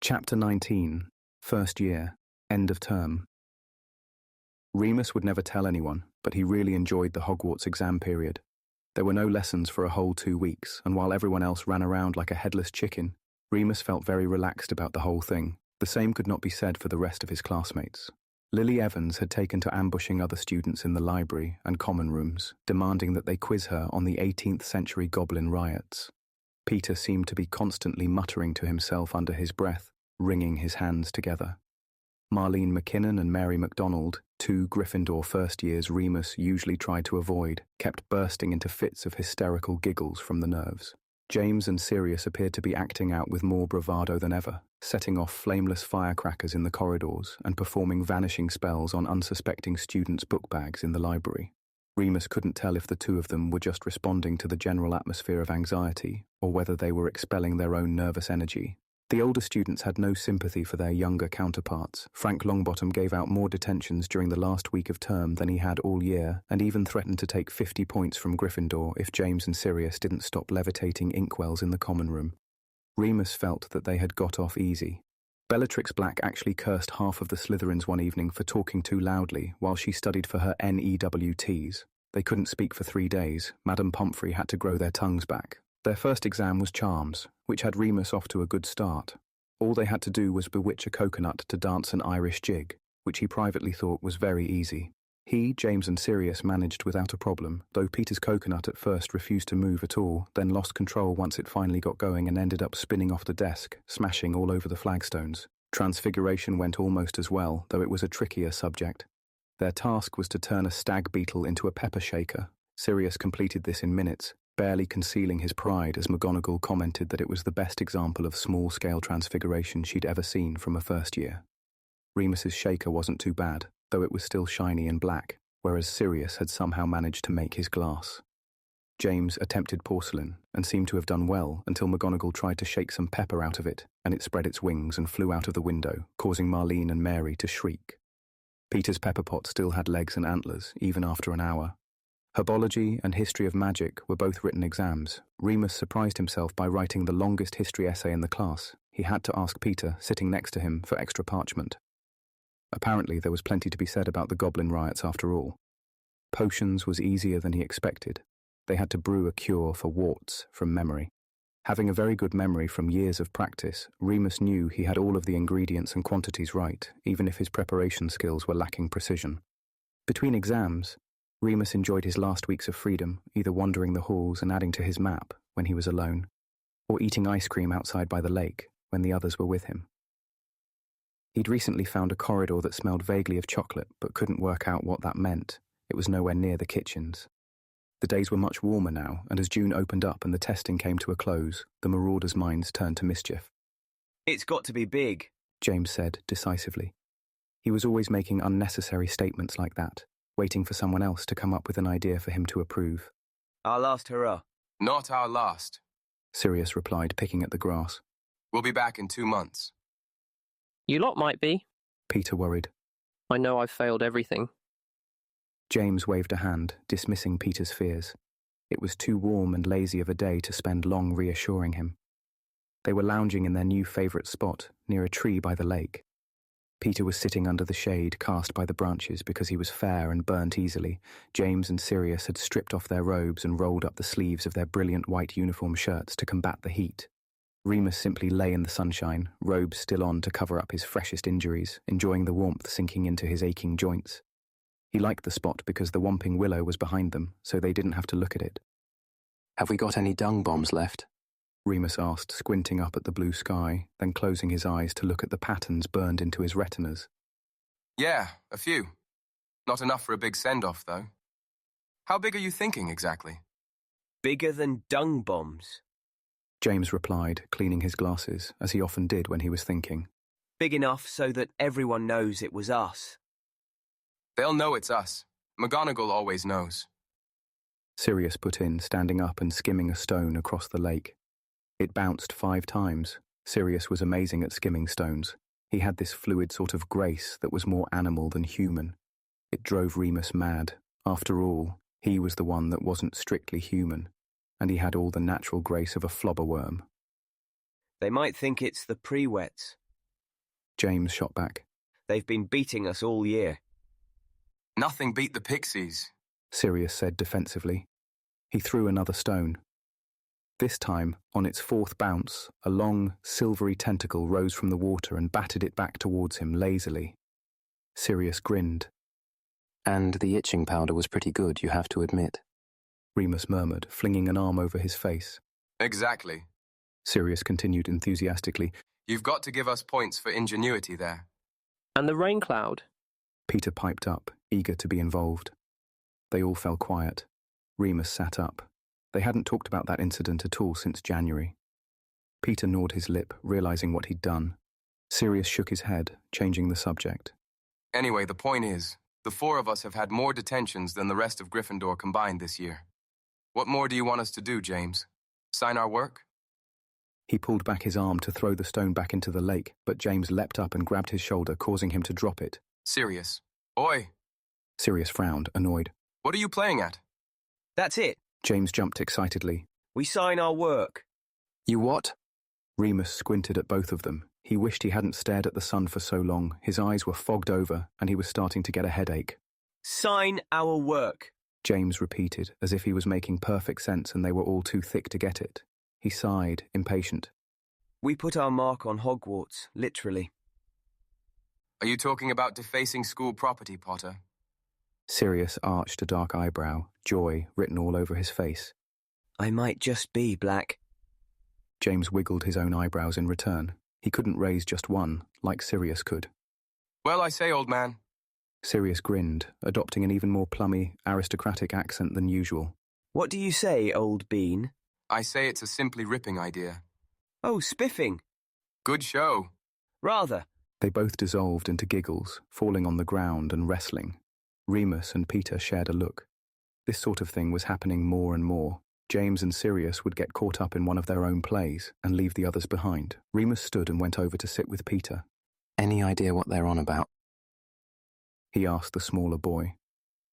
Chapter 19, First Year, End of Term. Remus would never tell anyone, but he really enjoyed the Hogwarts exam period. There were no lessons for a whole 2 weeks, and while everyone else ran around like a headless chicken, Remus felt very relaxed about the whole thing. The same could not be said for the rest of his classmates. Lily Evans had taken to ambushing other students in the library and common rooms, demanding that they quiz her on the 18th century Goblin riots. Peter seemed to be constantly muttering to himself under his breath, wringing his hands together. Marlene McKinnon and Mary MacDonald, 2 Gryffindor first years Remus usually tried to avoid, kept bursting into fits of hysterical giggles from the nerves. James and Sirius appeared to be acting out with more bravado than ever, setting off flameless firecrackers in the corridors and performing vanishing spells on unsuspecting students' book bags in the library. Remus couldn't tell if the two of them were just responding to the general atmosphere of anxiety or whether they were expelling their own nervous energy. The older students had no sympathy for their younger counterparts. Frank Longbottom gave out more detentions during the last week of term than he had all year, and even threatened to take 50 points from Gryffindor if James and Sirius didn't stop levitating inkwells in the common room. Remus felt that they had got off easy. Bellatrix Black actually cursed half of the Slytherins one evening for talking too loudly while she studied for her NEWTs. They couldn't speak for 3 days. Madame Pomfrey had to grow their tongues back. Their first exam was Charms, which had Remus off to a good start. All they had to do was bewitch a coconut to dance an Irish jig, which he privately thought was very easy. He, James and Sirius managed without a problem, though Peter's coconut at first refused to move at all, then lost control once it finally got going and ended up spinning off the desk, smashing all over the flagstones. Transfiguration went almost as well, though it was a trickier subject. Their task was to turn a stag beetle into a pepper shaker. Sirius completed this in minutes, barely concealing his pride as McGonagall commented that it was the best example of small-scale transfiguration she'd ever seen from a first year. Remus's shaker wasn't too bad, though it was still shiny and black, whereas Sirius had somehow managed to make his glass. James attempted porcelain and seemed to have done well until McGonagall tried to shake some pepper out of it, and it spread its wings and flew out of the window, causing Marlene and Mary to shriek. Peter's pepper pot still had legs and antlers, even after an hour. Herbology and history of magic were both written exams. Remus surprised himself by writing the longest history essay in the class. He had to ask Peter, sitting next to him, for extra parchment. Apparently there was plenty to be said about the Goblin riots after all. Potions was easier than he expected. They had to brew a cure for warts from memory. Having a very good memory from years of practice, Remus knew he had all of the ingredients and quantities right, even if his preparation skills were lacking precision. Between exams, Remus enjoyed his last weeks of freedom, either wandering the halls and adding to his map when he was alone, or eating ice cream outside by the lake when the others were with him. He'd recently found a corridor that smelled vaguely of chocolate but couldn't work out what that meant. It was nowhere near the kitchens. The days were much warmer now, and as June opened up and the testing came to a close, the marauders' minds turned to mischief. "It's got to be big," James said decisively. He was always making unnecessary statements like that, waiting for someone else to come up with an idea for him to approve. "Our last hurrah." "Not our last," Sirius replied, picking at the grass. "We'll be back in 2 months." You lot might be. Peter worried. I know I've failed everything. James waved a hand, dismissing Peter's fears. It was too warm and lazy of a day to spend long reassuring him. They were lounging in their new favourite spot, near a tree by the lake. Peter was sitting under the shade cast by the branches because he was fair and burnt easily. James and Sirius had stripped off their robes and rolled up the sleeves of their brilliant white uniform shirts to combat the heat. Remus simply lay in the sunshine, robes still on to cover up his freshest injuries, enjoying the warmth sinking into his aching joints. He liked the spot because the Whomping Willow was behind them, so they didn't have to look at it. "Have we got any dung bombs left?" Remus asked, squinting up at the blue sky, then closing his eyes to look at the patterns burned into his retinas. "Yeah, a few. Not enough for a big send-off, though. How big are you thinking, exactly?" "Bigger than dung bombs." James replied, cleaning his glasses, as he often did when he was thinking. "Big enough so that everyone knows it was us." "They'll know it's us. McGonagall always knows." Sirius put in, standing up and skimming a stone across the lake. It bounced 5 times. Sirius was amazing at skimming stones. He had this fluid sort of grace that was more animal than human. It drove Remus mad. After all, he was the one that wasn't strictly human, and he had all the natural grace of a flobberworm. "They might think it's the pre-wets," James shot back. They've been beating us all year. Nothing beat the pixies. Sirius said defensively. He threw another stone. This time, on its fourth bounce, a long, silvery tentacle rose from the water and batted it back towards him lazily. Sirius grinned. And the itching powder was pretty good, you have to admit. Remus murmured, flinging an arm over his face. Exactly. Sirius continued enthusiastically. You've got to give us points for ingenuity there. And the rain cloud? Peter piped up, eager to be involved. They all fell quiet. Remus sat up. They hadn't talked about that incident at all since January. Peter gnawed his lip, realizing what he'd done. Sirius shook his head, changing the subject. Anyway, the point is, the four of us have had more detentions than the rest of Gryffindor combined this year. What more do you want us to do, James? Sign our work? He pulled back his arm to throw the stone back into the lake, but James leapt up and grabbed his shoulder, causing him to drop it. Sirius. Oi! Sirius frowned, annoyed. What are you playing at? That's it. James jumped excitedly. We sign our work. You what? Remus squinted at both of them. He wished he hadn't stared at the sun for so long. His eyes were fogged over, and he was starting to get a headache. Sign our work. James repeated, as if he was making perfect sense and they were all too thick to get it. He sighed, impatient. We put our mark on Hogwarts, literally. Are you talking about defacing school property, Potter? Sirius arched a dark eyebrow, joy written all over his face. I might just be Black. James wiggled his own eyebrows in return. He couldn't raise just one, like Sirius could. Well, I say, old man. Sirius grinned, adopting an even more plummy, aristocratic accent than usual. What do you say, old bean? I say it's a simply ripping idea. Oh, spiffing. Good show. Rather. They both dissolved into giggles, falling on the ground and wrestling. Remus and Peter shared a look. This sort of thing was happening more and more. James and Sirius would get caught up in one of their own plays and leave the others behind. Remus stood and went over to sit with Peter. Any idea what they're on about? He asked the smaller boy.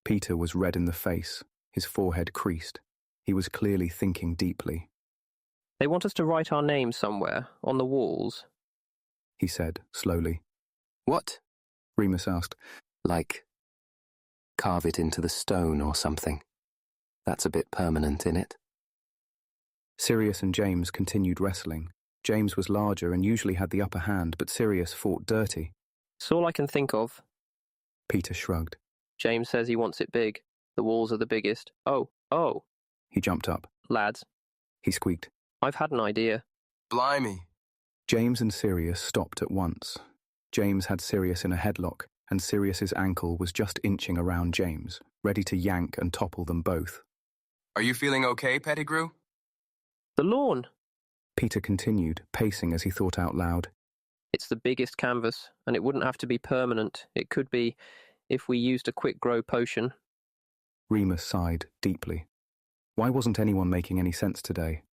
Peter was red in the face, his forehead creased. He was clearly thinking deeply. They want us to write our names somewhere, on the walls. He said, slowly. What? Remus asked. Like, carve it into the stone or something. That's a bit permanent, innit? Sirius and James continued wrestling. James was larger and usually had the upper hand, but Sirius fought dirty. It's all I can think of. Peter shrugged. James says he wants it big. The walls are the biggest. Oh. He jumped up. Lads. He squeaked. I've had an idea. Blimey. James and Sirius stopped at once. James had Sirius in a headlock, and Sirius's ankle was just inching around James, ready to yank and topple them both. Are you feeling okay, Pettigrew? The lawn. Peter continued, pacing as he thought out loud. It's the biggest canvas, and it wouldn't have to be permanent. It could be, if we used a quick grow potion. Remus sighed deeply. Why wasn't anyone making any sense today?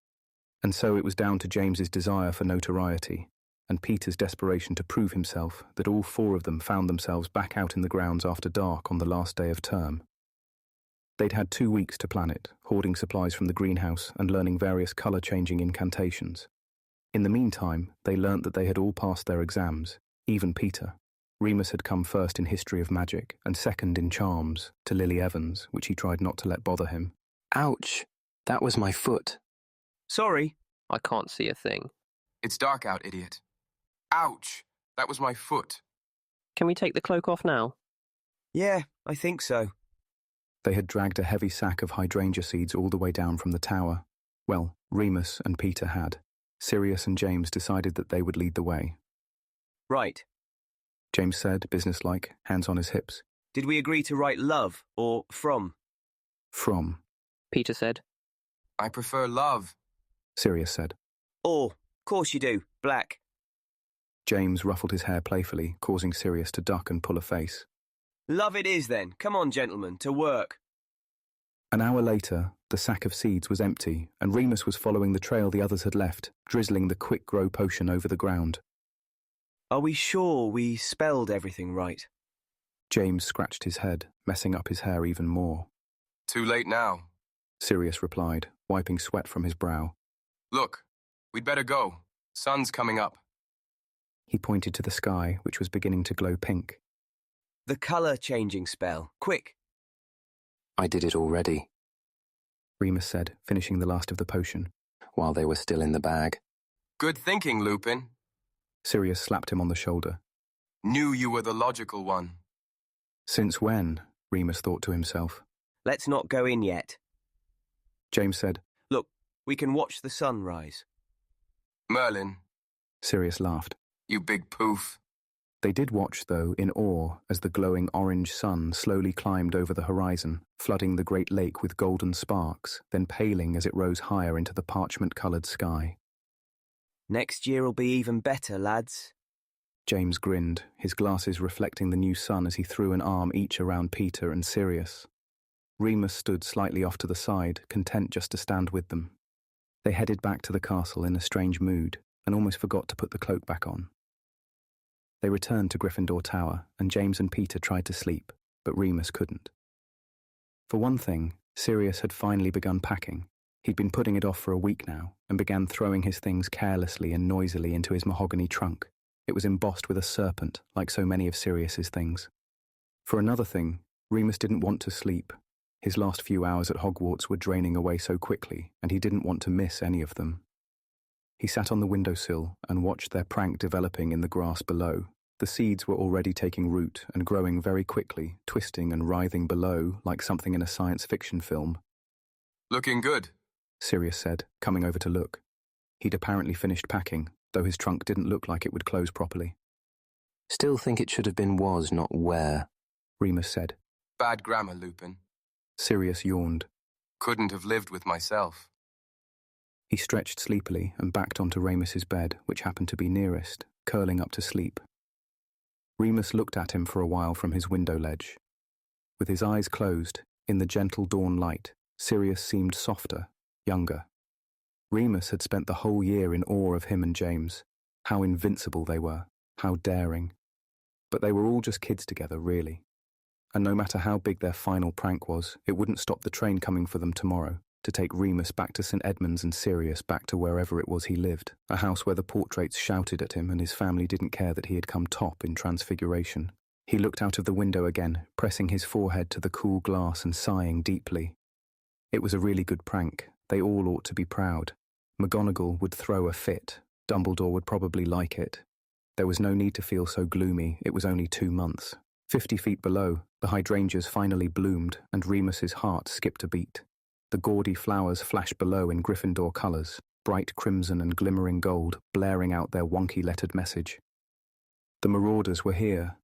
And so it was down to James's desire for notoriety, and Peter's desperation to prove himself, that all four of them found themselves back out in the grounds after dark on the last day of term. They'd had 2 weeks to plan it, hoarding supplies from the greenhouse and learning various colour-changing incantations. In the meantime, they learnt that they had all passed their exams, even Peter. Remus had come first in history of magic and second in charms to Lily Evans, which he tried not to let bother him. Ouch! That was my foot. Sorry. I can't see a thing. It's dark out, idiot. Ouch! That was my foot. Can we take the cloak off now? Yeah, I think so. They had dragged a heavy sack of hydrangea seeds all the way down from the tower. Well, Remus and Peter had. Sirius and James decided that they would lead the way. Right. James said, businesslike, hands on his hips. Did we agree to write love or from? From, Peter said. I prefer love. Sirius said. Or, course you do, Black. James ruffled his hair playfully, causing Sirius to duck and pull a face. Love it is then. Come on, gentlemen, to work. An hour later, the sack of seeds was empty, and Remus was following the trail the others had left, drizzling the quick grow potion over the ground. Are we sure we spelled everything right? James scratched his head, messing up his hair even more. Too late now. Sirius replied, wiping sweat from his brow. Look, we'd better go. Sun's coming up. He pointed to the sky, which was beginning to glow pink. The colour-changing spell. Quick! I did it already, Remus said, finishing the last of the potion. while they were still in the bag. Good thinking, Lupin. Sirius slapped him on the shoulder. Knew you were the logical one. Since when? Remus thought to himself. Let's not go in yet. James said. Look, we can watch the sun rise. Merlin, Sirius laughed. you big poof. They did watch, though, in awe as the glowing orange sun slowly climbed over the horizon, flooding the Great Lake with golden sparks, then paling as it rose higher into the parchment-coloured sky. Next year'll be even better, lads. James grinned, his glasses reflecting the new sun as he threw an arm each around Peter and Sirius. Remus stood slightly off to the side, content just to stand with them. They headed back to the castle in a strange mood, and almost forgot to put the cloak back on. They returned to Gryffindor Tower, and James and Peter tried to sleep, but Remus couldn't. For one thing, Sirius had finally begun packing. He'd been putting it off for a week now, and began throwing his things carelessly and noisily into his mahogany trunk. It was embossed with a serpent, like so many of Sirius's things. For another thing, Remus didn't want to sleep. His last few hours at Hogwarts were draining away so quickly, and he didn't want to miss any of them. He sat on the windowsill and watched their prank developing in the grass below. The seeds were already taking root and growing very quickly, twisting and writhing below like something in a science fiction film. Looking good. Sirius said, coming over to look. He'd apparently finished packing, though his trunk didn't look like it would close properly. Still think it should have been was, not where, Remus said. Bad grammar, Lupin. Sirius yawned. Couldn't have lived with myself. He stretched sleepily and backed onto Remus's bed, which happened to be nearest, curling up to sleep. Remus looked at him for a while from his window ledge. With his eyes closed, in the gentle dawn light, Sirius seemed softer, younger. Remus had spent the whole year in awe of him and James. How invincible they were, how daring. But they were all just kids together, really. And no matter how big their final prank was, it wouldn't stop the train coming for them tomorrow, to take Remus back to St. Edmunds and Sirius back to wherever it was he lived, a house where the portraits shouted at him and his family didn't care that he had come top in Transfiguration. He looked out of the window again, pressing his forehead to the cool glass and sighing deeply. It was a really good prank. They all ought to be proud. McGonagall would throw a fit. Dumbledore would probably like it. There was no need to feel so gloomy. It was only 2 months. 50 feet below, the hydrangeas finally bloomed and Remus's heart skipped a beat. The gaudy flowers flashed below in Gryffindor colours, bright crimson and glimmering gold, blaring out their wonky lettered message. The marauders were here,